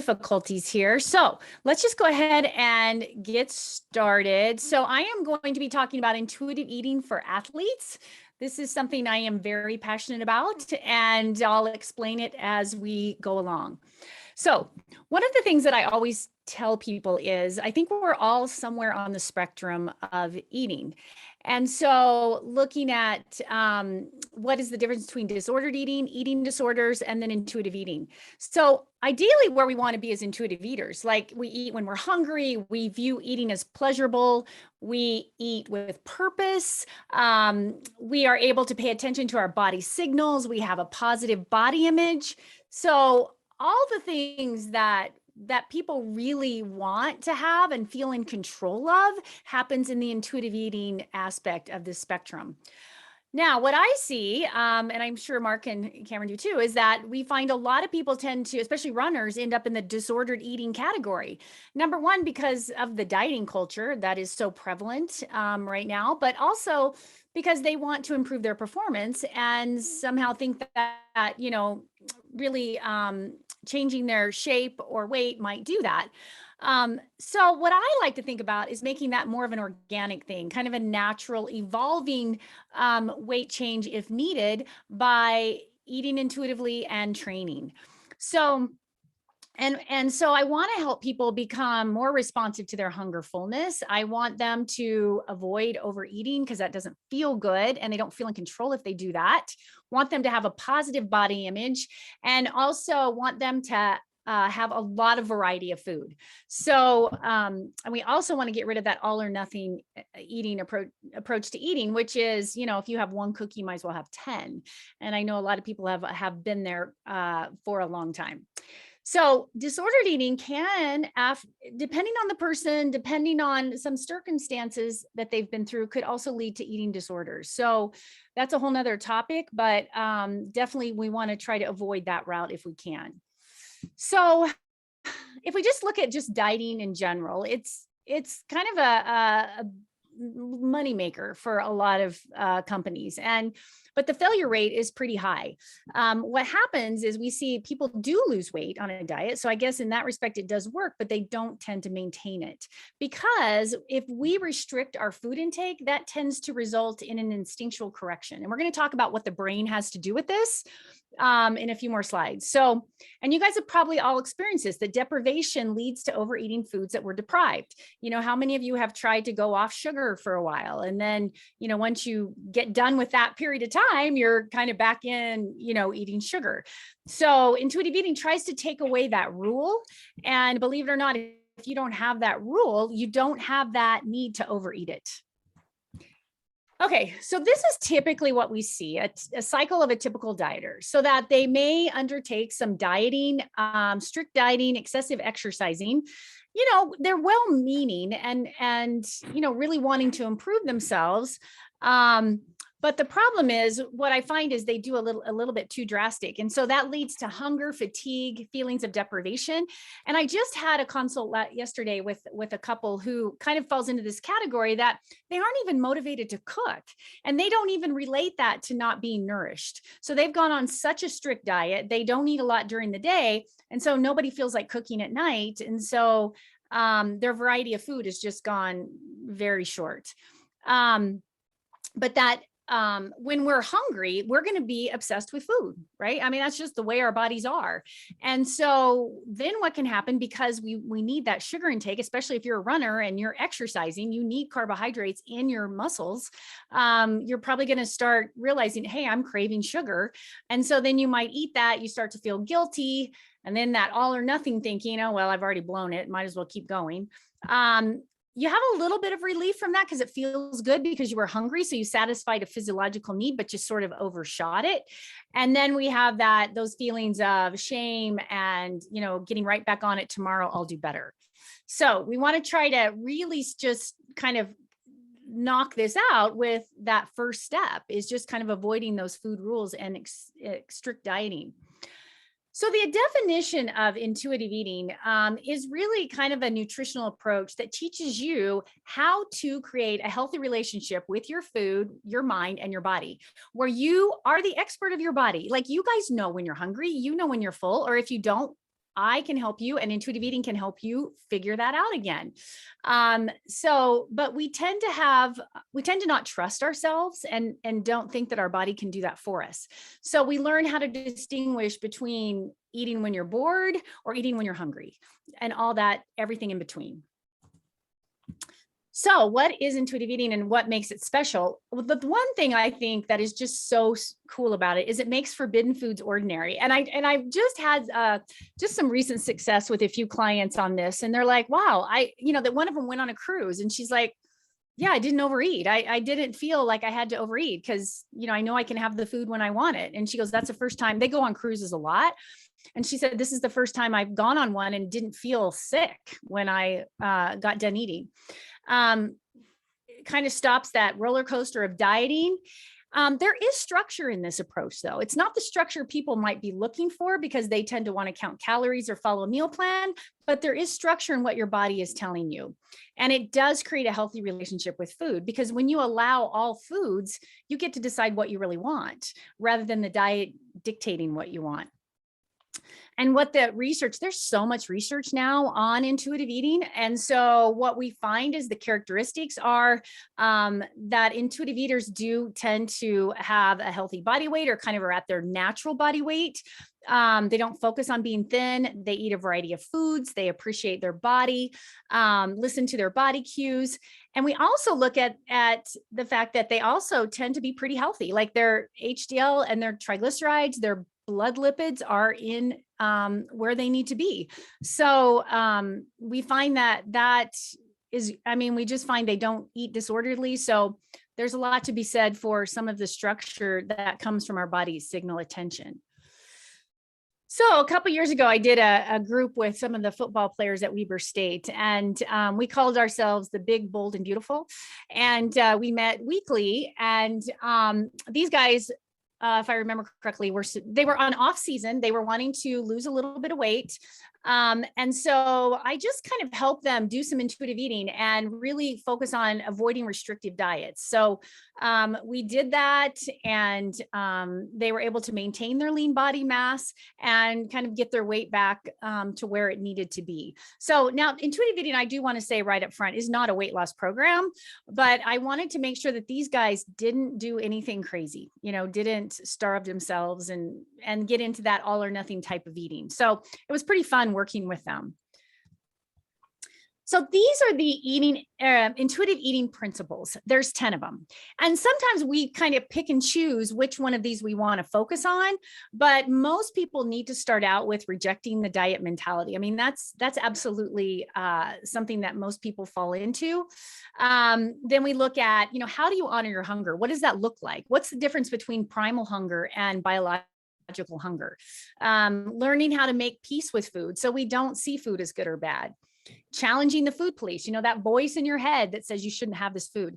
difficulties here. So let's just go ahead and get started. So I am going to be talking about intuitive eating for athletes. This is something I am very passionate about, and I'll explain it as we go along. So one of the things that I always tell people is I think we're all somewhere on the spectrum of eating. And so looking at what is the difference between disordered eating, eating disorders, and then intuitive eating. So ideally where we want to be as intuitive eaters, like we eat when we're hungry, we view eating as pleasurable, we eat with purpose, we are able to pay attention to our body signals, we have a positive body image. So all the things that people really want to have and feel in control of happens in the intuitive eating aspect of this spectrum. Now, what I see, and I'm sure Mark and Cameron do too, is that we find a lot of people tend to, especially runners, end up in the disordered eating category. Number one, because of the dieting culture that is so prevalent right now, but also because they want to improve their performance and somehow think that, really changing their shape or weight might do that. So what I like to think about is making that more of an organic thing, kind of a natural evolving weight change if needed by eating intuitively and training. So so I want to help people become more responsive to their hunger fullness. I want them to avoid overeating because that doesn't feel good and they don't feel in control if they do that. Want them to have a positive body image and also want them to have a lot of variety of food. So, and we also want to get rid of that all or nothing eating approach to eating, which is, if you have one cookie, you might as well have 10. And I know a lot of people have been there for a long time. So disordered eating can, depending on the person, depending on some circumstances that they've been through, could also lead to eating disorders. So that's a whole nother topic, but definitely we want to try to avoid that route if we can. So if we just look at just dieting in general, it's kind of a moneymaker for a lot of companies. But the failure rate is pretty high. What happens is we see people do lose weight on a diet. So I guess in that respect, it does work, but they don't tend to maintain it. Because if we restrict our food intake, that tends to result in an instinctual correction. And we're going to talk about what the brain has to do with this in a few more slides. So, and you guys have probably all experienced this, that deprivation leads to overeating foods that were deprived. How many of you have tried to go off sugar for a while? And then, once you get done with that period of time, you're kind of back in, eating sugar. So intuitive eating tries to take away that rule. And believe it or not, if you don't have that rule, you don't have that need to overeat it. Okay, so this is typically what we see, a cycle of a typical dieter, so that they may undertake some dieting, strict dieting, excessive exercising. They're well-meaning and really wanting to improve themselves. But the problem is what I find is they do a little bit too drastic. And so that leads to hunger, fatigue, feelings of deprivation. And I just had a consult yesterday with a couple who kind of falls into this category that they aren't even motivated to cook. And they don't even relate that to not being nourished. So they've gone on such a strict diet. They don't eat a lot during the day. And so nobody feels like cooking at night. And so their variety of food has just gone very short. But that when we're hungry, we're going to be obsessed with food, right? I mean, that's just the way our bodies are. And so then what can happen, because we need that sugar intake, especially if you're a runner and you're exercising, you need carbohydrates in your muscles. You're probably going to start realizing, hey, I'm craving sugar. And so then you might eat that, you start to feel guilty. And then that all or nothing thinking, oh, well, I've already blown it, might as well keep going. You have a little bit of relief from that because it feels good because you were hungry. So you satisfied a physiological need, but you sort of overshot it. And then we have those feelings of shame and, getting right back on it tomorrow, I'll do better. So we want to try to really just kind of knock this out with that first step, is just kind of avoiding those food rules and strict dieting. So the definition of intuitive eating is really kind of a nutritional approach that teaches you how to create a healthy relationship with your food, your mind, and your body, where you are the expert of your body. Like, you guys know when you're hungry, you know when you're full, or if you don't, I can help you, and intuitive eating can help you figure that out again. But we tend to not trust ourselves and don't think that our body can do that for us. So we learn how to distinguish between eating when you're bored or eating when you're hungry, and all that, everything in between. So what is intuitive eating and what makes it special? Well, the one thing I think that is just so cool about it is it makes forbidden foods ordinary. And I've just had just some recent success with a few clients on this. And they're like, wow, that one of them went on a cruise and she's like, yeah, I didn't overeat. I didn't feel like I had to overeat because, I know I can have the food when I want it. And she goes, that's the first time. They go on cruises a lot. And she said, this is the first time I've gone on one and didn't feel sick when I got done eating. It kind of stops that roller coaster of dieting. There is structure in this approach, though. It's not the structure people might be looking for because they tend to want to count calories or follow a meal plan, but there is structure in what your body is telling you. And it does create a healthy relationship with food, because when you allow all foods, you get to decide what you really want rather than the diet dictating what you want. And what the research, there's so much research now on intuitive eating. And so what we find is the characteristics are that intuitive eaters do tend to have a healthy body weight, or kind of are at their natural body weight. They don't focus on being thin. They eat a variety of foods. They appreciate their body, listen to their body cues. And we also look at the fact that they also tend to be pretty healthy, like their HDL and their triglycerides, their blood lipids are in where they need to be. So we find we just find they don't eat disorderly. So there's a lot to be said for some of the structure that comes from our body's signal attention. So a couple of years ago, I did a group with some of the football players at Weber State, and we called ourselves the Big, Bold, and Beautiful. And we met weekly, and these guys, if I remember correctly, they were on off season. They were wanting to lose a little bit of weight. And so I just kind of helped them do some intuitive eating and really focus on avoiding restrictive diets. So we did that, and they were able to maintain their lean body mass and kind of get their weight back to where it needed to be. So now intuitive eating, I do want to say right up front, is not a weight loss program, but I wanted to make sure that these guys didn't do anything crazy, didn't starve themselves and get into that all or nothing type of eating. So it was pretty fun working with them. So these are the intuitive eating principles. There's 10 of them. And sometimes we kind of pick and choose which one of these we want to focus on, but most people need to start out with rejecting the diet mentality. I mean, that's absolutely something that most people fall into. Then we look at, how do you honor your hunger? What does that look like? What's the difference between primal hunger and biological hunger? Learning how to make peace with food so we don't see food as good or bad. Challenging the food police, that voice in your head that says you shouldn't have this food.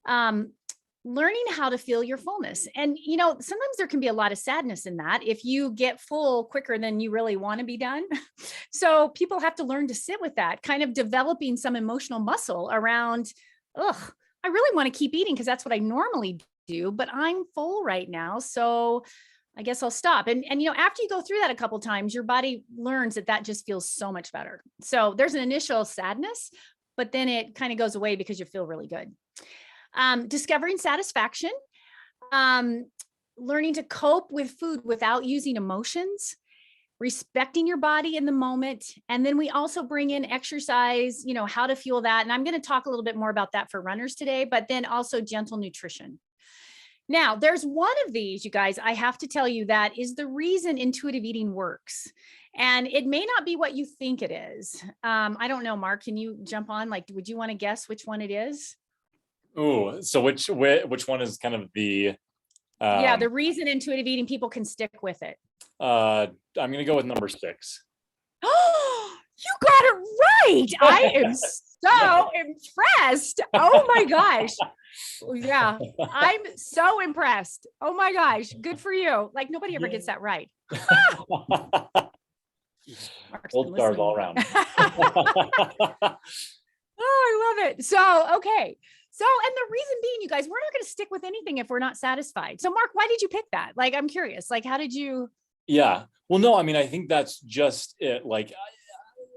Learning how to feel your fullness. And, sometimes there can be a lot of sadness in that if you get full quicker than you really want to be done. So people have to learn to sit with that, kind of developing some emotional muscle around, I really want to keep eating because that's what I normally do, but I'm full right now. So I guess I'll stop. And after you go through that a couple of times, your body learns that just feels so much better. So there's an initial sadness, but then it kind of goes away because you feel really good. Discovering satisfaction, learning to cope with food without using emotions, respecting your body in the moment. And then we also bring in exercise, how to fuel that. And I'm going to talk a little bit more about that for runners today, but then also gentle nutrition. Now, there's one of these, you guys, I have to tell you, that is the reason intuitive eating works. And it may not be what you think it is. I don't know, Mark, can you jump on? Would you want to guess which one it is? Ooh, so which one is kind of the... the reason intuitive eating people can stick with it. I'm going to go with number 6. Oh, you got it right. I am so impressed. Oh my gosh. Yeah, I'm so impressed. Oh my gosh, good for you. Nobody ever gets that right. Gold stars all around. Oh, I love it. So, okay. So, and the reason being, you guys, we're not going to stick with anything if we're not satisfied. So Mark, why did you pick that? I'm curious, how did you? Yeah. Well, no, I mean, I think that's just it. Like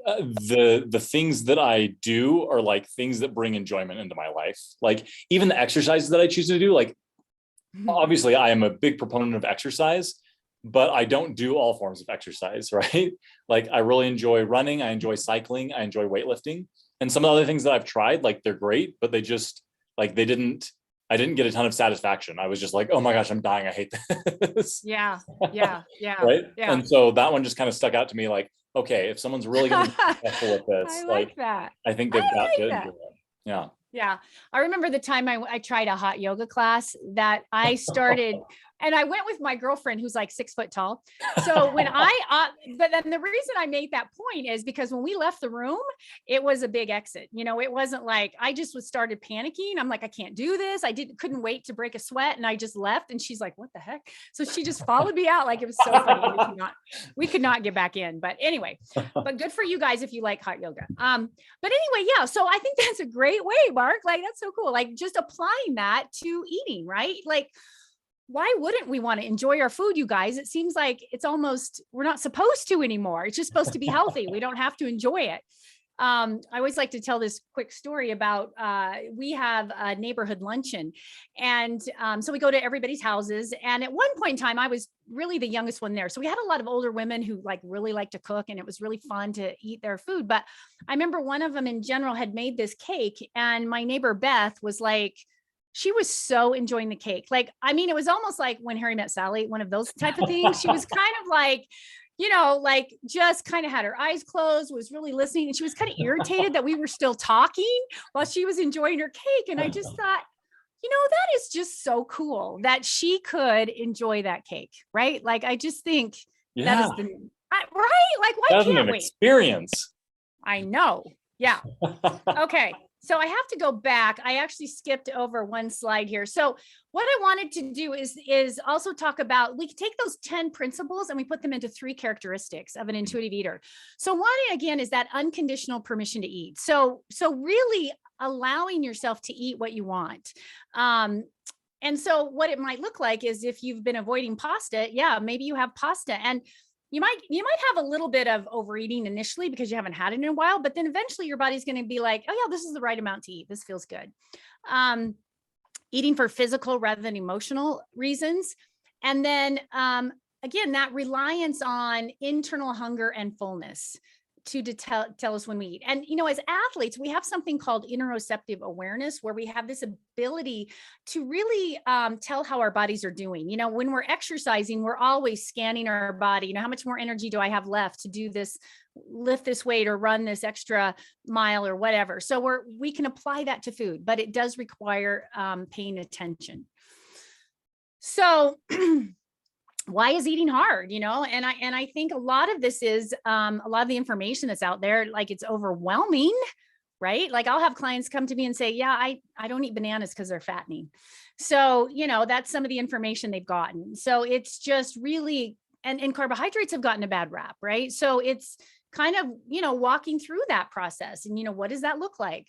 the things that I do are like things that bring enjoyment into my life. Like even the exercises that I choose to do, like obviously I am a big proponent of exercise, but I don't do all forms of exercise, right? Like I really enjoy running, I enjoy cycling, I enjoy weightlifting. And some of the other things that I've tried, like they're great, but they just like I didn't get a ton of satisfaction. I was just like, oh my gosh, I'm dying. I hate this. Yeah, yeah, yeah, Right. yeah. And so that one just kind of stuck out to me like, okay, if someone's really going to be successful with I this, like like that. I think I they've got like to enjoy that. it. Yeah. Yeah. I remember the time I tried a hot yoga class that I started, and I went with my girlfriend who's like 6 foot tall. So when but then the reason I made that point is because when we left the room, it was a big exit. It wasn't like I just started panicking. I'm like, I can't do this. Couldn't wait to break a sweat. And I just left. And she's like, what the heck? So she just followed me out. Like it was so funny. We could not get back in. But anyway, but good for you guys if you like hot yoga. But anyway, yeah. So I think that's a great way, Mark. Like that's so cool. Like just applying that to eating, right? Like, why wouldn't we want to enjoy our food, you guys? It seems like it's almost, we're not supposed to anymore. It's just supposed to be healthy. We don't have to enjoy it. I always like to tell this quick story about, we have a neighborhood luncheon. And so we go to everybody's houses. And at one point in time, I was really the youngest one there. So we had a lot of older women who like really like to cook, and it was really fun to eat their food. But I remember one of them in general had made this cake, and my neighbor Beth was like, she was so enjoying the cake. Like, I mean, it was almost like When Harry Met Sally, one of those type of things. She was kind of like, like just kind of had her eyes closed, was really listening. And she was kind of irritated that we were still talking while she was enjoying her cake. And I just thought, that is just so cool that she could enjoy that cake, right? Like, I just think that Yeah. is right? Like, why That's an can't we? experience. I know. Yeah. Okay. So I have to go back. I actually skipped over one slide here. So what I wanted to do is also talk about, we take those 10 principles and we put them into 3 characteristics of an intuitive eater. So one, again, is that unconditional permission to eat. So really allowing yourself to eat what you want. And so what it might look like is if you've been avoiding pasta, yeah, maybe you have pasta, and you might have a little bit of overeating initially because you haven't had it in a while, but then eventually your body's going to be like, oh yeah, this is the right amount to eat. This feels good. Eating for physical rather than emotional reasons. And then again, that reliance on internal hunger and fullness to tell us when we eat. And, as athletes, we have something called interoceptive awareness, where we have this ability to really tell how our bodies are doing. When we're exercising, we're always scanning our body. How much more energy do I have left to do this, lift this weight or run this extra mile or whatever. So we can apply that to food, but it does require paying attention. So why is eating hard? And I think a lot of this is a lot of the information that's out there, like it's overwhelming, right? Like I'll have clients come to me and say, yeah, I don't eat bananas because they're fattening. So, that's some of the information they've gotten. So it's just really, and carbohydrates have gotten a bad rap, right? So it's kind of, walking through that process and, what does that look like?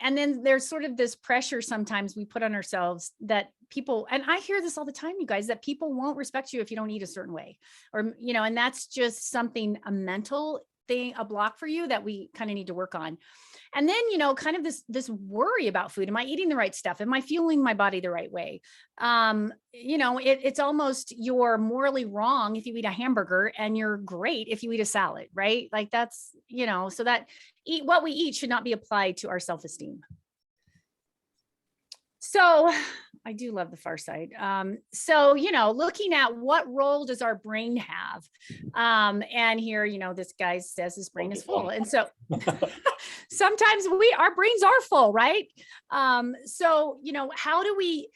And then there's sort of this pressure sometimes we put on ourselves that people, and I hear this all the time, you guys, that people won't respect you if you don't eat a certain way, or, and that's just something, a mental thing, a block for you that we kind of need to work on. And then, kind of this worry about food. Am I eating the right stuff? Am I fueling my body the right way? It's almost, you're morally wrong if you eat a hamburger, and you're great if you eat a salad, right? Like that's, so that what we eat should not be applied to our self-esteem. So I do love the far side. So, looking at what role does our brain have? And here, this guy says his brain is full. And so sometimes our brains are full, right? So, how do we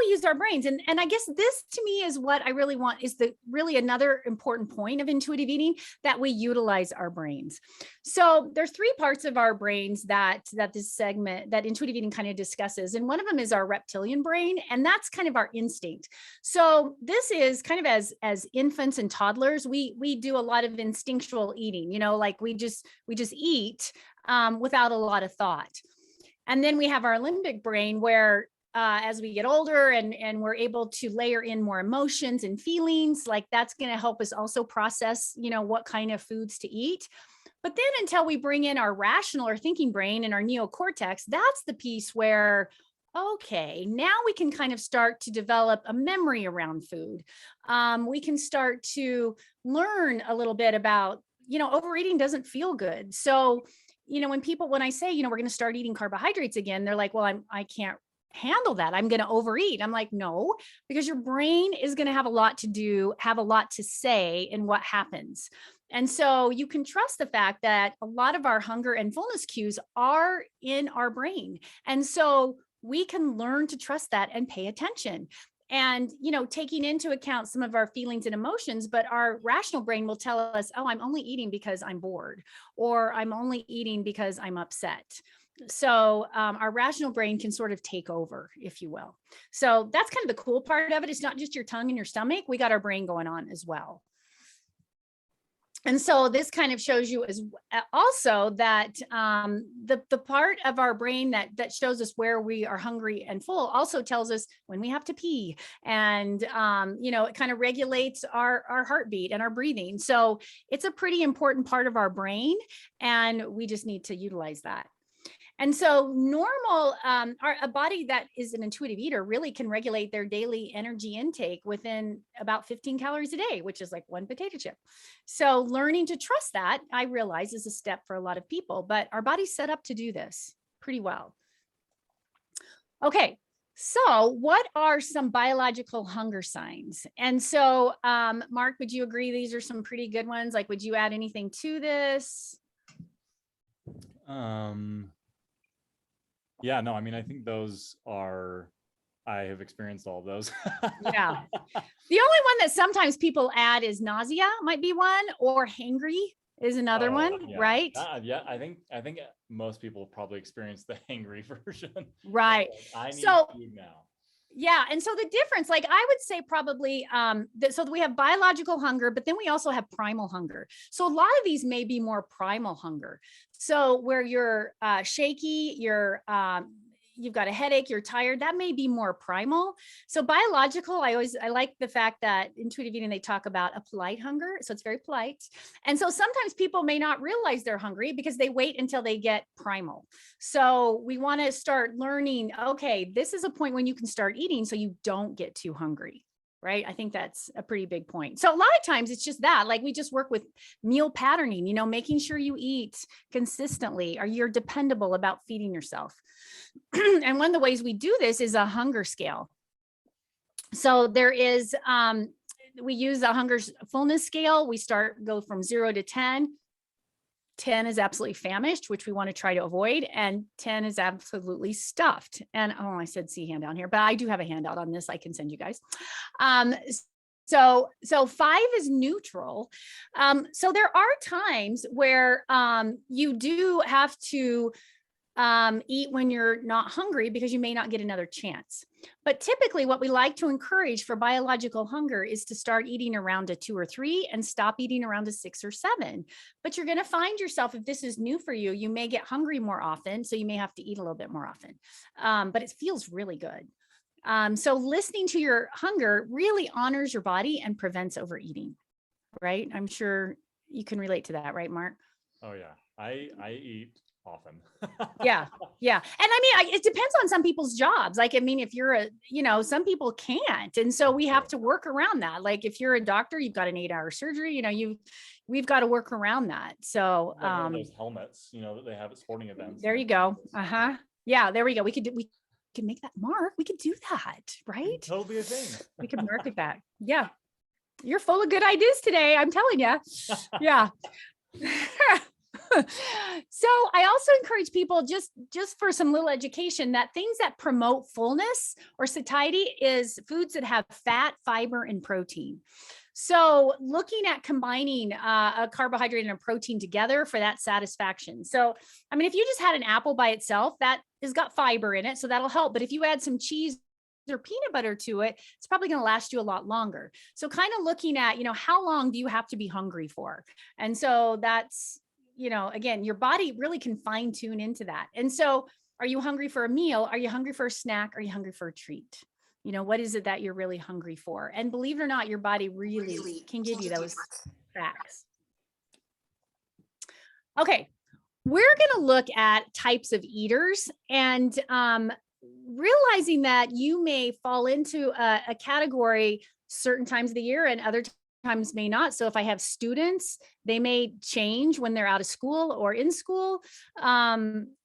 use our brains? And I guess this to me is what I really want, is really another important point of intuitive eating, that we utilize our brains. So there's 3 parts of our brains that this segment, that intuitive eating kind of discusses. And one of them is our reptilian brain, and that's kind of our instinct. So this is kind of as infants and toddlers, we do a lot of instinctual eating, like we just eat without a lot of thought. And then we have our limbic brain, where as we get older and we're able to layer in more emotions and feelings, like that's going to help us also process, what kind of foods to eat. But then until we bring in our rational or thinking brain and our neocortex, that's the piece where, okay, now we can kind of start to develop a memory around food. We can start to learn a little bit about, overeating doesn't feel good. So, when I say, we're going to start eating carbohydrates again, they're like, well, I can't handle that. I'm going to overeat. I'm like, no, because your brain is going to have a lot to say in what happens. And so you can trust the fact that a lot of our hunger and fullness cues are in our brain. And so we can learn to trust that and pay attention. And, taking into account some of our feelings and emotions, but our rational brain will tell us, oh, I'm only eating because I'm bored, or I'm only eating because I'm upset. So our rational brain can sort of take over, if you will. So that's kind of the cool part of it. It's not just your tongue and your stomach. We got our brain going on as well. And so this kind of shows you as also that the part of our brain that shows us where we are hungry and full also tells us when we have to pee, and it kind of regulates our heartbeat and our breathing. So it's a pretty important part of our brain, and we just need to utilize that. And so normal, a body that is an intuitive eater really can regulate their daily energy intake within about 15 calories a day, which is like one potato chip. So learning to trust that, I realize, is a step for a lot of people, but our body's set up to do this pretty well. Okay, so what are some biological hunger signs? And so, Mark, would you agree these are some pretty good ones? Like, would you add anything to this? Yeah, no, I mean, I think I have experienced all of those. Yeah. The only one that sometimes people add is nausea might be one, or hangry is another one, yeah. right? Yeah, I think most people probably experience the hangry version. Right. I need food now. Yeah. And so the difference, like I would say probably, so we have biological hunger, but then we also have primal hunger. So a lot of these may be more primal hunger. So where you're shaky, you've got a headache, you're tired, that may be more primal. So biological, I like the fact that intuitive eating, they talk about a polite hunger. So it's very polite. And so sometimes people may not realize they're hungry because they wait until they get primal. So we want to start learning, okay, this is a point when you can start eating so you don't get too hungry. Right. I think that's a pretty big point. So a lot of times it's just that, like we just work with meal patterning, making sure you eat consistently, or you're dependable about feeding yourself. And one of the ways we do this is a hunger scale. So there is, we use a hunger fullness scale. We go from 0 to 10. 10 is absolutely famished, which we want to try to avoid. And 10 is absolutely stuffed. And I said see handout here, but I do have a handout on this I can send you guys. So 5 is neutral. So there are times where you do have to eat when you're not hungry because you may not get another chance. But typically what we like to encourage for biological hunger is to start eating around a 2 or 3 and stop eating around a 6 or 7. But you're going to find yourself, if this is new for you, you may get hungry more often. So you may have to eat a little bit more often. But it feels really good. So listening to your hunger really honors your body and prevents overeating, right? I'm sure you can relate to that, right, Mark? Oh yeah, I eat often. Yeah. And I mean, it depends on some people's jobs. Like, I mean, if you're some people can't. And so we have to work around that. Like if you're a doctor, you've got an 8-hour surgery, we've got to work around that. So, like one of those helmets, that they have at sporting events. There you go. Yeah, there we go. We could make that, Mark. We could do that, right? Totally a thing. We could market that. Yeah. You're full of good ideas today. I'm telling you. Yeah. So I also encourage people just for some little education that things that promote fullness or satiety is foods that have fat, fiber, and protein. So looking at combining a carbohydrate and a protein together for that satisfaction. So, I mean, if you just had an apple by itself, that has got fiber in it, so that'll help. But if you add some cheese or peanut butter to it, it's probably going to last you a lot longer. So kind of looking at, how long do you have to be hungry for? And so that's, again, your body really can fine tune into that. And so Are you hungry for a meal? Are you hungry for a snack? Are you hungry for a treat? You know, what is it that you're really hungry for? And believe it or not, your body really can give you those facts. Okay, we're going to look at types of eaters, and realizing that you may fall into a category certain times of the year and other times may not. So if I have students, they may change when they're out of school or in school.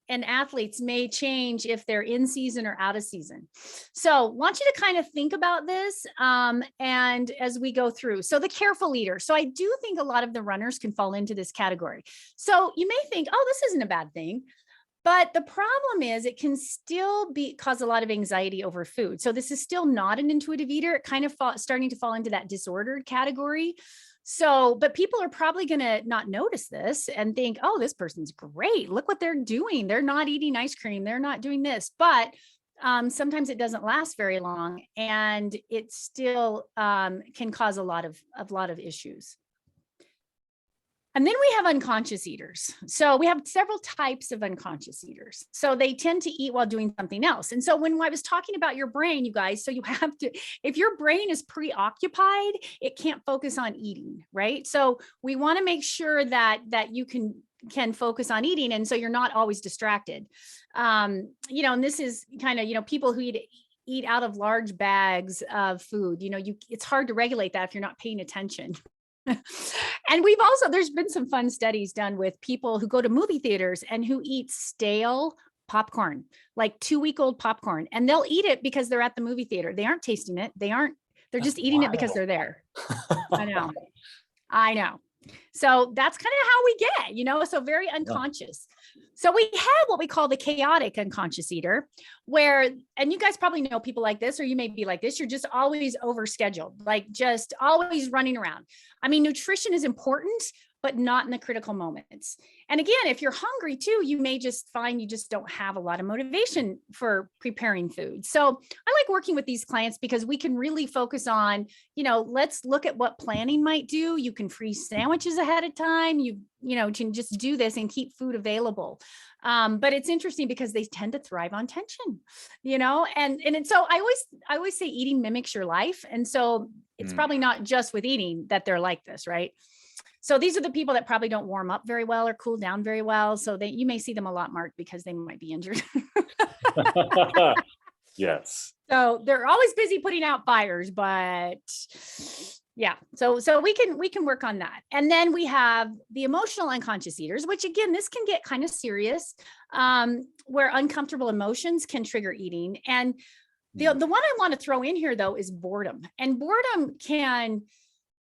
And athletes may change if they're in season or out of season. So want you to kind of think about this and as we go through. So the careful eater. So I do think a lot of the runners can fall into this category. So you may think, oh, this isn't a bad thing. But the problem is it can still cause a lot of anxiety over food. So this is still not an intuitive eater. It kind of starting to fall into that disordered category. So, but people are probably going to not notice this and think, oh, this person's great. Look what they're doing. They're not eating ice cream. They're not doing this. But sometimes it doesn't last very long, and it still can cause a lot of issues. And then we have unconscious eaters. So we have several types of unconscious eaters. So they tend to eat while doing something else. And so when I was talking about your brain, you guys, so you have to, if your brain is preoccupied, it can't focus on eating, right? So we want to make sure that you can focus on eating. And so you're not always distracted. You know, and this is kind of, you know, people who eat out of large bags of food, you know, it's hard to regulate that if you're not paying attention. And there's been some fun studies done with people who go to movie theaters and who eat stale popcorn, like 2-week-old popcorn, and they'll eat it because they're at the movie theater. They aren't tasting it. They're just eating it because they're there. I know. So that's kind of how we get, you know, so very unconscious. So we have what we call the chaotic unconscious eater, where, and you guys probably know people like this, or you may be like this, you're just always overscheduled, like just always running around. I mean, nutrition is important, but not in the critical moments. And again, if you're hungry too, you may just find you just don't have a lot of motivation for preparing food. So I like working with these clients because we can really focus on, you know, let's look at what planning might do. You can freeze sandwiches ahead of time. You can just do this and keep food available. But it's interesting because they tend to thrive on tension, you know, and so I always say eating mimics your life. And so it's probably not just with eating that they're like this, right? So these are the people that probably don't warm up very well or cool down very well. So you may see them a lot, Mark, because they might be injured. Yes. So they're always busy putting out fires, but yeah. So we can work on that. And then we have the emotional unconscious eaters, which again, this can get kind of serious, where uncomfortable emotions can trigger eating. And the one I want to throw in here though is boredom. And boredom can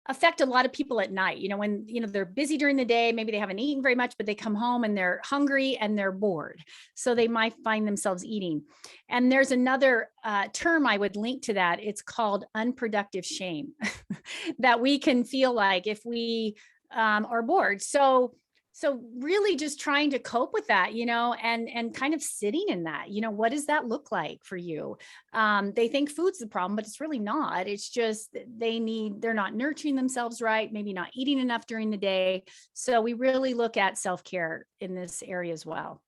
affect a lot of people at night, you know, when, you know, they're busy during the day, maybe they haven't eaten very much, but they come home and they're hungry and they're bored. So they might find themselves eating. And there's another term I would link to that. It's called unproductive shame that we can feel like if we are bored. So really just trying to cope with that, you know, and kind of sitting in that, you know, what does that look like for you? They think food's the problem, but it's really not. It's just they're not nurturing themselves right, maybe not eating enough during the day. So we really look at self-care in this area as well.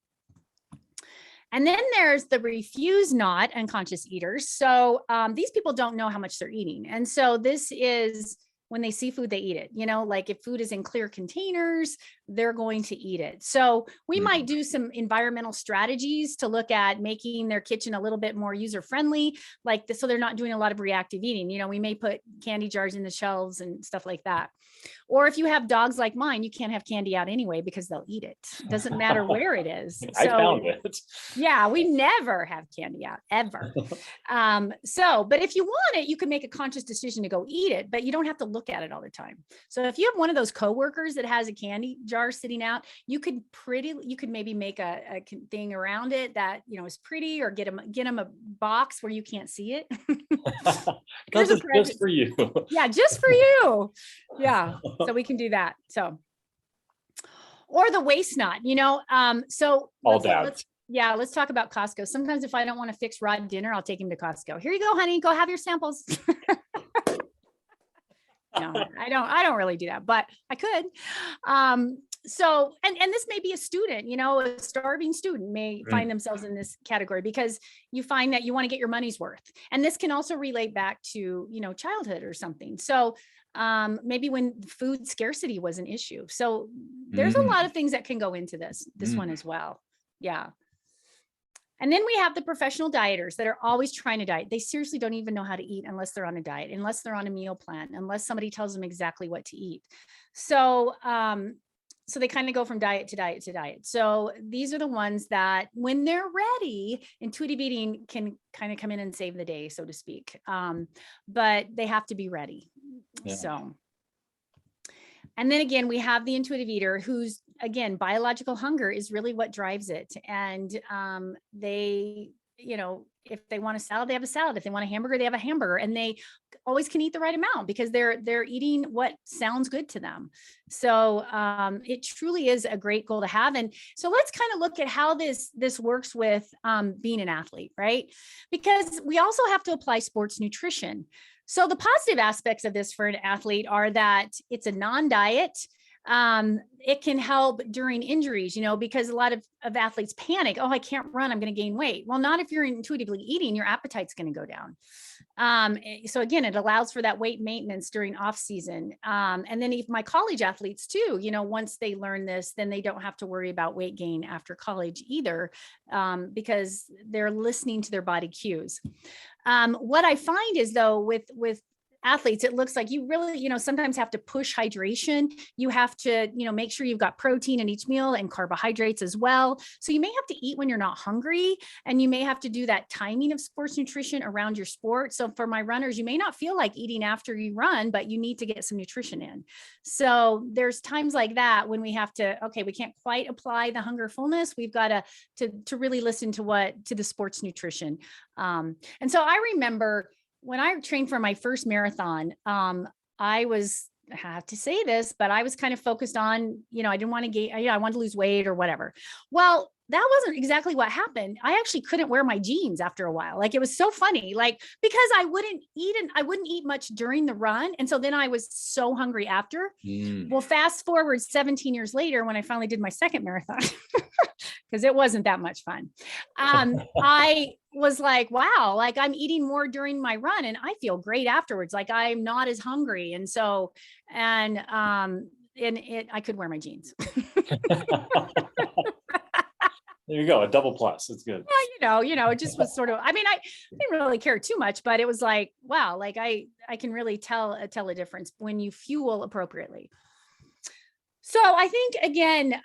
And then there's the refuse not unconscious eaters. So these people don't know how much they're eating. And so this is when they see food, they eat it, you know, like if food is in clear containers, they're going to eat it. So we might do some environmental strategies to look at making their kitchen a little bit more user-friendly, like this, so they're not doing a lot of reactive eating. You know, we may put candy jars in the shelves and stuff like that. Or if you have dogs like mine, you can't have candy out anyway because they'll eat it. Doesn't matter where it is. I found it. Yeah, we never have candy out ever. But if you want it, you can make a conscious decision to go eat it, but you don't have to look at it all the time. So if you have one of those coworkers that has a candy jar sitting out, you could maybe make a thing around it that, you know, is pretty, or get them a box where you can't see it. Just for you. Yeah, just for you. Yeah. So we can do that. So, or the waste not, you know, so let's talk about Costco. Sometimes if I don't want to fix Rod dinner, I'll take him to Costco. Here you go, honey, go have your samples. No, I don't really do that, but I could. So, and this may be a student, you know, a starving student may find themselves in this category because you find that you want to get your money's worth. And this can also relate back to, you know, childhood or something. So maybe when food scarcity was an issue. So there's a lot of things that can go into this one as well. Yeah. And then we have the professional dieters that are always trying to diet. They seriously don't even know how to eat unless they're on a diet, unless they're on a meal plan, unless somebody tells them exactly what to eat. So, so they kind of go from diet to diet to diet. So these are the ones that when they're ready, intuitive eating can kind of come in and save the day, so to speak. But they have to be ready. Yeah. So, and then again, we have the intuitive eater who's, again, biological hunger is really what drives it. And they, you know, if they want a salad, they have a salad. If they want a hamburger, they have a hamburger, and they always can eat the right amount because they're eating what sounds good to them. So it truly is a great goal to have. And so let's kind of look at how this works with being an athlete, right? Because we also have to apply sports nutrition. So the positive aspects of this for an athlete are that it's a non-diet. It can help during injuries, you know, because a lot of athletes panic. Oh, I can't run, I'm going to gain weight. Well, not if you're intuitively eating, your appetite's going to go down. So again, it allows for that weight maintenance during off season. And then if my college athletes too, you know, once they learn this, then they don't have to worry about weight gain after college either, because they're listening to their body cues. What I find is though, with athletes, it looks like you really, you know, sometimes have to push hydration. You have to, you know, make sure you've got protein in each meal and carbohydrates as well. So you may have to eat when you're not hungry, and you may have to do that timing of sports nutrition around your sport. So for my runners, you may not feel like eating after you run, but you need to get some nutrition in. So there's times like that when we have to, okay, we can't quite apply the hunger fullness. We've got to really listen to the sports nutrition. And so I remember when I trained for my first marathon, I have to say this, but I was kind of focused on, you know, I didn't want to gain, I wanted to lose weight or whatever. Well, that wasn't exactly what happened. I actually couldn't wear my jeans after a while. Like, it was so funny, like, because I wouldn't eat much during the run. And so then I was so hungry after. Well, fast forward 17 years later, when I finally did my second marathon, because it wasn't that much fun. I was like, wow, like I'm eating more during my run and I feel great afterwards. Like I'm not as hungry. And so, I could wear my jeans. There you go. A double plus. It's good. Yeah, it just was sort of, I mean, I didn't really care too much, but it was like, wow, like I can really tell a difference when you fuel appropriately. So I think, again,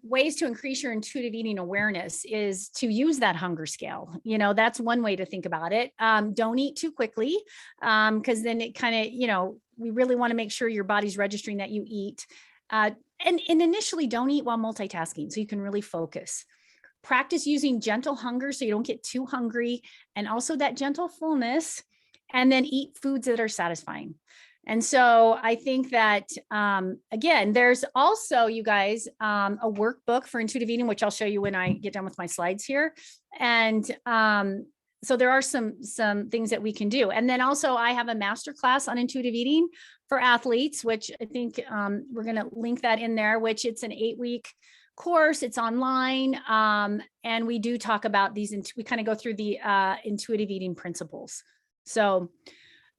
ways to increase your intuitive eating awareness is to use that hunger scale. You know, that's one way to think about it. Don't eat too quickly, because then it kind of, we really want to make sure your body's registering that you eat. And initially don't eat while multitasking so you can really focus. Practice using gentle hunger so you don't get too hungry, and also that gentle fullness, and then eat foods that are satisfying. And so I think that, again, there's also, you guys, a workbook for intuitive eating, which I'll show you when I get done with my slides here. And so there are some things that we can do. And then also I have a masterclass on intuitive eating for athletes, which I think we're going to link that in there, which it's an 8-week course. It's online. And we do talk about these, we kind of go through the intuitive eating principles. So,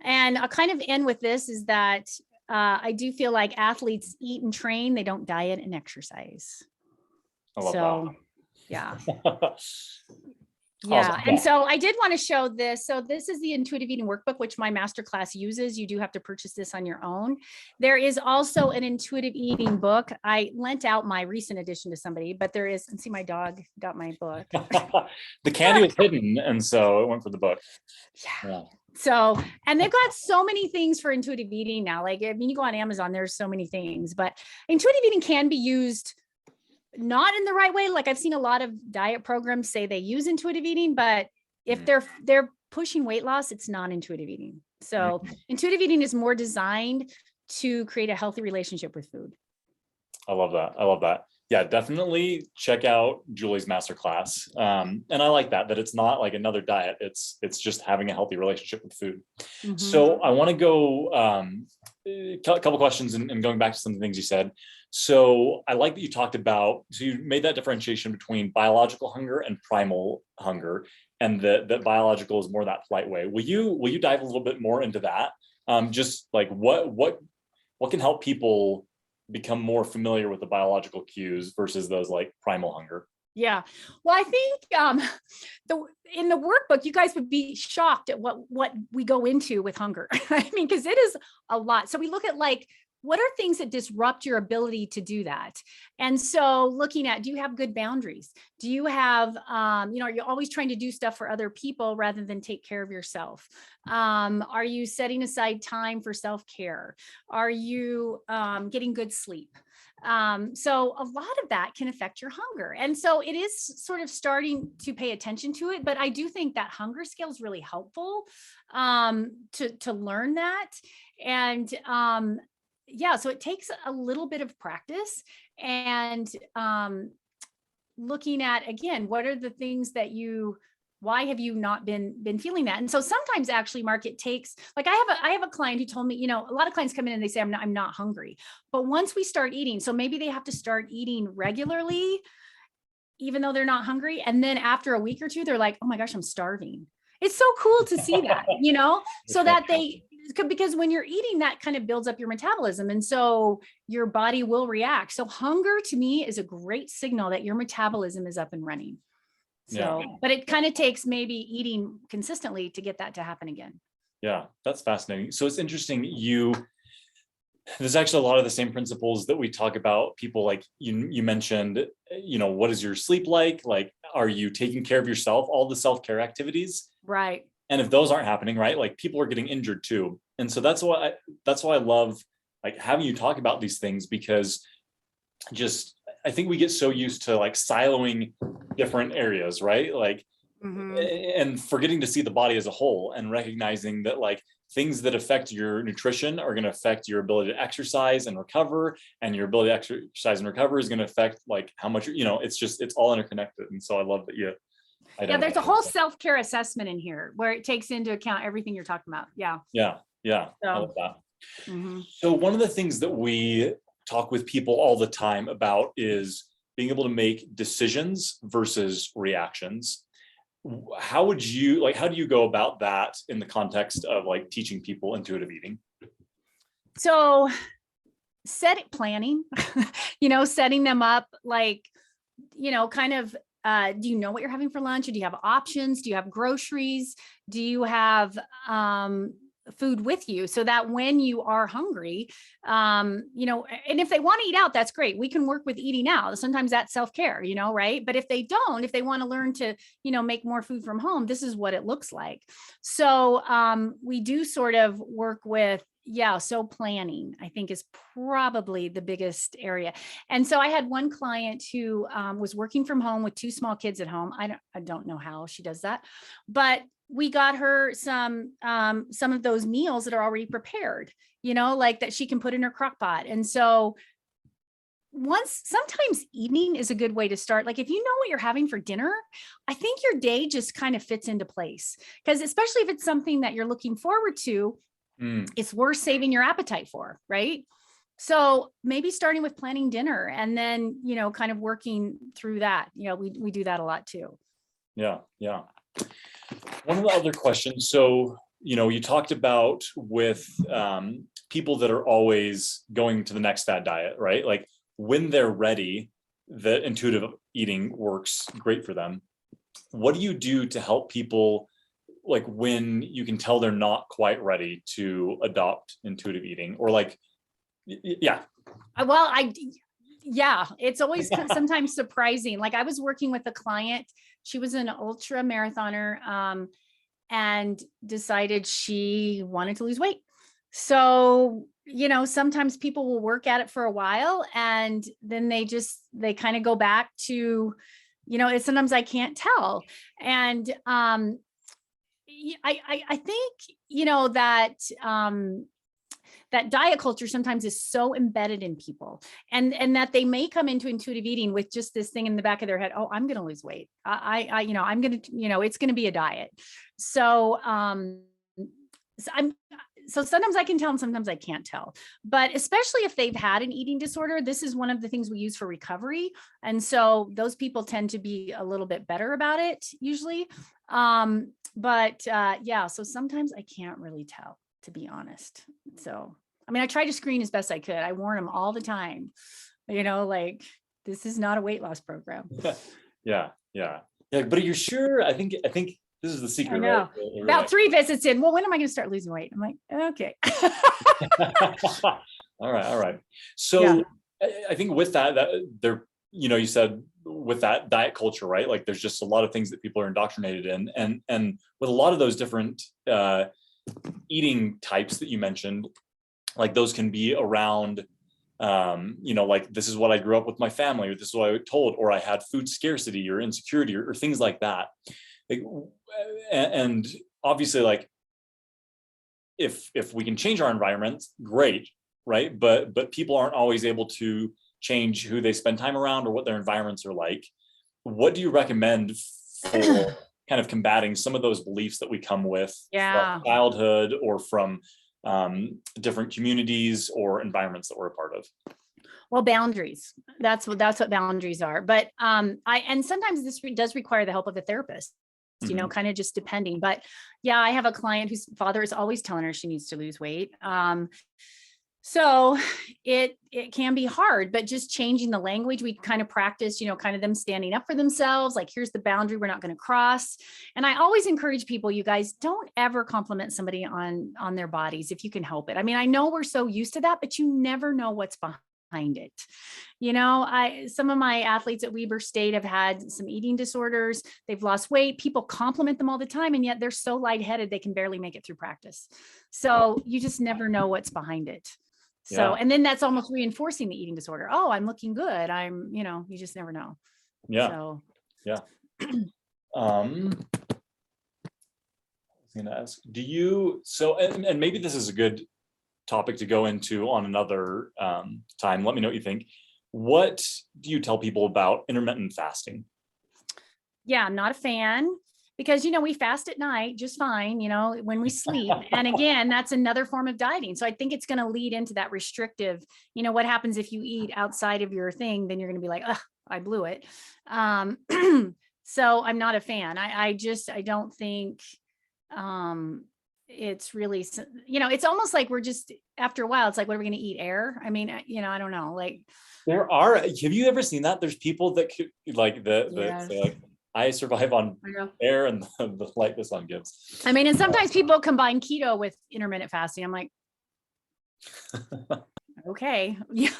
and I'll kind of end with this is that I do feel like athletes eat and train, they don't diet and exercise. I love that. Yeah. Yeah. Awesome. And so I did want to show this. So this is the intuitive eating workbook, which my masterclass uses. You do have to purchase this on your own. There is also an intuitive eting book. I lent out my recent edition to somebody, but there is, and see, my dog got my book. The candy was hidden, and so it went for the book. Yeah. So, and they've got so many things for intuitive eating now. Like, I mean, you go on Amazon, there's so many things, but intuitive eating can be used not in the right way. Like I've seen a lot of diet programs say they use intuitive eating, but if they're pushing weight loss, it's non-intuitive eating. So intuitive eating is more designed to create a healthy relationship with food. I love that. Yeah, definitely check out Julie's masterclass. And I like that it's not like another diet. It's just having a healthy relationship with food. So I want to go a couple questions and going back to some of the things you said. So I like that you talked about, so you made that differentiation between biological hunger and primal hunger, and that biological is more that polite way. Will you dive a little bit more into that? Just like what can help people become more familiar with the biological cues versus those like primal hunger? Yeah. Well, I think in the workbook, you guys would be shocked at what we go into with hunger. I mean, because it is a lot. So we look at like, what are things that disrupt your ability to do that? And so looking at, do you have good boundaries? Do you have, are you always trying to do stuff for other people rather than take care of yourself? Are you setting aside time for self-care? Are you getting good sleep? So a lot of that can affect your hunger. And so it is sort of starting to pay attention to it, but I do think that hunger scale is really helpful to learn that. And yeah, so it takes a little bit of practice and looking at, again, what are the things that why have you not been feeling that? And so sometimes actually, Mark, it takes, like I have a client who told me, a lot of clients come in and they say, I'm not hungry. But once we start eating, so maybe they have to start eating regularly, even though they're not hungry. And then after a week or two, they're like, oh my gosh, I'm starving. It's so cool to see that, so that because when you're eating, that kind of builds up your metabolism. And so your body will react. So hunger to me is a great signal that your metabolism is up and running. So, yeah. But it kind of takes maybe eating consistently to get that to happen again. Yeah, that's fascinating. So it's interesting. There's actually a lot of the same principles that we talk about. People like you mentioned, what is your sleep like? Like, are you taking care of yourself? All the self-care activities. Right. And if those aren't happening, right, like people are getting injured too. And so that's why I love like having you talk about these things, because I think we get so used to like siloing different areas, right? Like, and forgetting to see the body as a whole and recognizing that like things that affect your nutrition are going to affect your ability to exercise and recover, and your ability to exercise and recover is going to affect like how much, it's all interconnected. And so I love that there's a whole self-care assessment in here where it takes into account everything you're talking about. Yeah. So, I love that. So one of the things that we talk with people all the time about is being able to make decisions versus reactions. How do you go about that in the context of like teaching people intuitive eating? So planning, setting them up like, kind of, do you know what you're having for lunch? Or do you have options? Do you have groceries? Do you have food with you, so that when you are hungry, and if they want to eat out, that's great. We can work with eating out. Sometimes that's self-care, right? But if they want to learn to, make more food from home, this is what it looks like. So we do sort of work with, so planning, I think, is probably the biggest area. And so I had one client who was working from home with two small kids at home. I don't know how she does that, but we got her some of those meals that are already prepared, like that she can put in her crock pot. And so sometimes evening is a good way to start. Like if you know what you're having for dinner, I think your day just kind of fits into place, because especially if it's something that you're looking forward to, it's worth saving your appetite for, right? So maybe starting with planning dinner and then, kind of working through that. We do that a lot too. Yeah. One of the other questions, so, you talked about with people that are always going to the next fad diet, right? Like when they're ready, the intuitive eating works great for them. What do you do to help people, like when you can tell they're not quite ready to adopt intuitive eating, or like, Well, it's always sometimes surprising. Like I was working with a client, she was an ultra marathoner, and decided she wanted to lose weight. So, sometimes people will work at it for a while and then they kind of go back to, it's sometimes I can't tell. And, I think, that diet culture sometimes is so embedded in people, and that they may come into intuitive eating with just this thing in the back of their head. Oh, I'm going to lose weight. I'm going to, it's going to be a diet. So, so sometimes I can tell and sometimes I can't tell, but especially if they've had an eating disorder, this is one of the things we use for recovery. And so those people tend to be a little bit better about it usually. Yeah, so sometimes I can't really tell, to be honest. So, I mean, I try to screen as best I could. I warn them all the time, like, this is not a weight loss program. Yeah. But are you sure? I think this is the secret. I know. Right? About 3 visits in. Well, when am I going to start losing weight? I'm like, okay. All right. So I think with that there, you said with that diet culture, right? Like there's just a lot of things that people are indoctrinated in, and with a lot of those different eating types that you mentioned, like those can be around, like this is what I grew up with my family, or this is what I was told, or I had food scarcity or insecurity or things like that. And obviously, like if we can change our environment, great, right? But people aren't always able to change who they spend time around or what their environments are like. What do you recommend for kind of combating some of those beliefs that we come with from childhood or from different communities or environments that we're a part of? Well, boundaries. That's what boundaries are. But and sometimes this does require the help of a therapist, kind of just depending. But yeah, I have a client whose father is always telling her she needs to lose weight. So it can be hard, but just changing the language, we kind of practice, kind of them standing up for themselves. Like, here's the boundary we're not going to cross. And I always encourage people, you guys, don't ever compliment somebody on their bodies if you can help it. I mean, I know we're so used to that, but you never know what's behind it. Some of my athletes at Weber State have had some eating disorders. They've lost weight. People compliment them all the time, and yet they're so lightheaded they can barely make it through practice. So you just never know what's behind it. So, and then that's almost reinforcing the eating disorder. Oh, I'm looking good. You just never know. Yeah. So, yeah. I was going to ask, do you, and maybe this is a good topic to go into on another time. Let me know what you think. What do you tell people about intermittent fasting? Yeah, I'm not a fan. Because, we fast at night just fine, when we sleep. And again, that's another form of dieting. So I think it's going to lead into that restrictive, what happens if you eat outside of your thing, then you're going to be like, oh, I blew it. So I'm not a fan. I don't think it's really, it's almost like we're just, after a while, it's like, what are we going to eat? Air? I mean, I don't know. Like, have you ever seen that? There's people that could, like yes. say like, I survive on air and the light the sun gives. I mean, and sometimes people combine keto with intermittent fasting. I'm like, okay, yeah,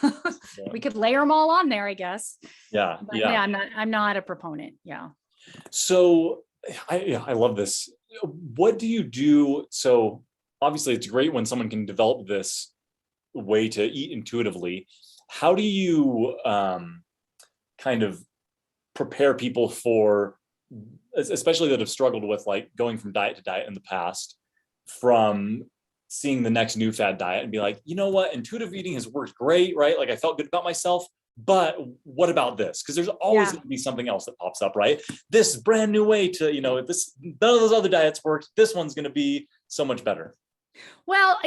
we could layer them all on there, I guess. Yeah. But yeah, I'm not a proponent. Yeah. So I love this. What do you do? So obviously it's great when someone can develop this way to eat intuitively. How do you kind of prepare people for, especially that have struggled with like going from diet to diet in the past, from seeing the next new fad diet and be like, you know what, intuitive eating has worked great, right? Like I felt good about myself, but what about this? Because there's always going to be something else that pops up, right? This brand new way to, this, none of those other diets worked. This one's going to be so much better. Well,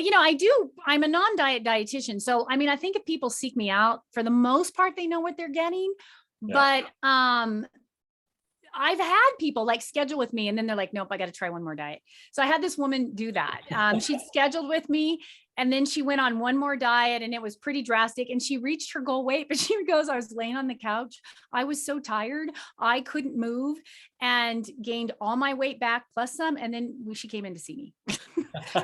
I'm a non-diet dietitian. So, I mean, I think if people seek me out, for the most part, they know what they're getting. But I've had people like schedule with me and then they're like, nope, I got to try one more diet. So I had this woman do that. She'd scheduled with me and then she went on one more diet and it was pretty drastic and she reached her goal weight, but she goes, I was laying on the couch. I was so tired. I couldn't move and gained all my weight back plus some. And then she came in to see me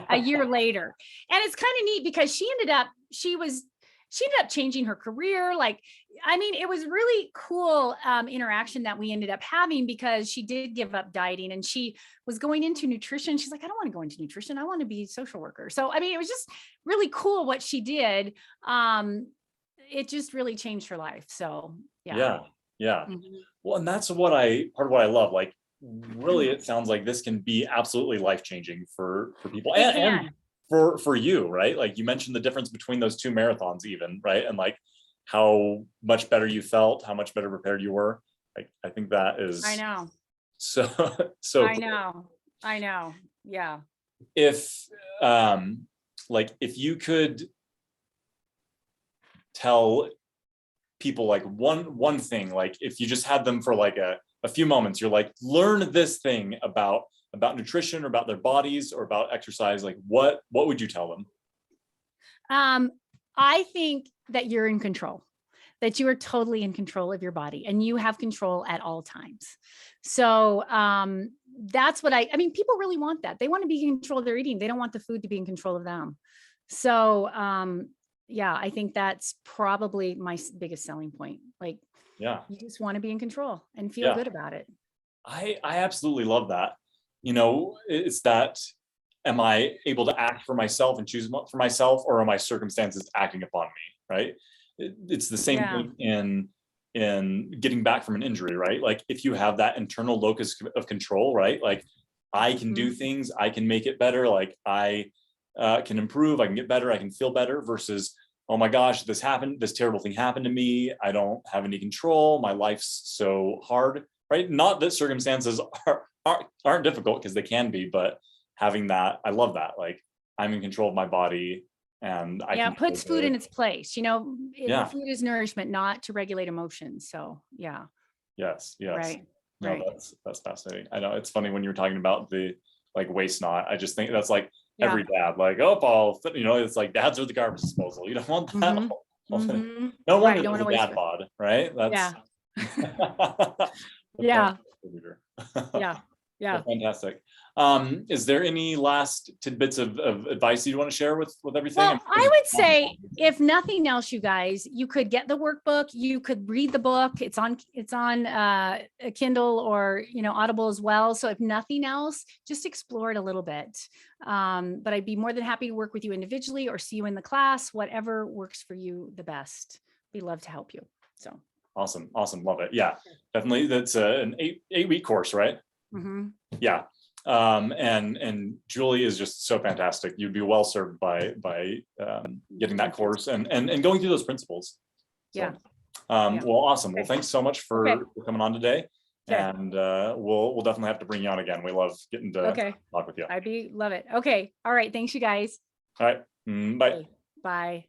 a year later. And it's kind of neat because she ended up changing her career. Like, I mean, it was really cool interaction that we ended up having because she did give up dieting and she was going into nutrition. She's like, I don't want to go into nutrition. I want to be a social worker. So, I mean, it was just really cool what she did. It just really changed her life. So, yeah. Mm-hmm. Well, and that's part of what I love. Like, really, it sounds like this can be absolutely life-changing for people and for you, right? Like you mentioned the difference between those 2 marathons even, right? And like how much better you felt, how much better prepared you were. Like, I think that is, I know. So I know. Yeah. If like if you could tell people like one thing, like if you just had them for like a few moments, you're like, learn this thing about nutrition or about their bodies or about exercise, like what would you tell them? I think that you're in control, that you are totally in control of your body and you have control at all times. So that's what I mean, people really want that. They want to be in control of their eating. They don't want the food to be in control of them. So yeah, I think that's probably my biggest selling point. Like, Yeah. you just want to be in control and feel Yeah. good about it. I absolutely love that. You know, it's that, am I able to act for myself and choose for myself, or are my circumstances acting upon me, right? It's the same Yeah. thing in getting back from an injury, right? Like if you have that internal locus of control, right? Like I can do things, I can make it better, like I can improve, I can get better, I can feel better, versus, oh my gosh, this happened, this terrible thing happened to me, I don't have any control, my life's so hard, right? Not that circumstances aren't difficult, because they can be, but having that, I love that. Like I'm in control of my body, and I can puts food in its place. Yeah. Food is nourishment, not to regulate emotions. So yeah. Yes. Right. No, Right. that's fascinating. I know it's funny when you're talking about the like waste not. I just think that's like Yeah. every dad, like, oh, Paul, it's like dads are the garbage disposal. You don't want that. No wonder Right. Don't there's want a to waste dad it. bod, right? That's Yeah. Yeah. Well, Yeah. fantastic. Is there any last tidbits of advice you want to share with everything? Well, I would say, if nothing else, you guys, you could get the workbook, you could read the book. It's on a Kindle or, Audible as well. So if nothing else, just explore it a little bit. But I'd be more than happy to work with you individually or see you in the class, whatever works for you the best. We'd love to help you. So awesome. Love it. Yeah, definitely. That's an 8-week course, right? Yeah. And Julie is just so fantastic. You'd be well served by getting that course and going through those principles. So, yeah. Well, awesome. Well, thanks so much for coming on today. Okay. And we'll definitely have to bring you on again. We love getting to talk with you. Love it. Okay. All right. Thanks, you guys. All right. Bye. Bye.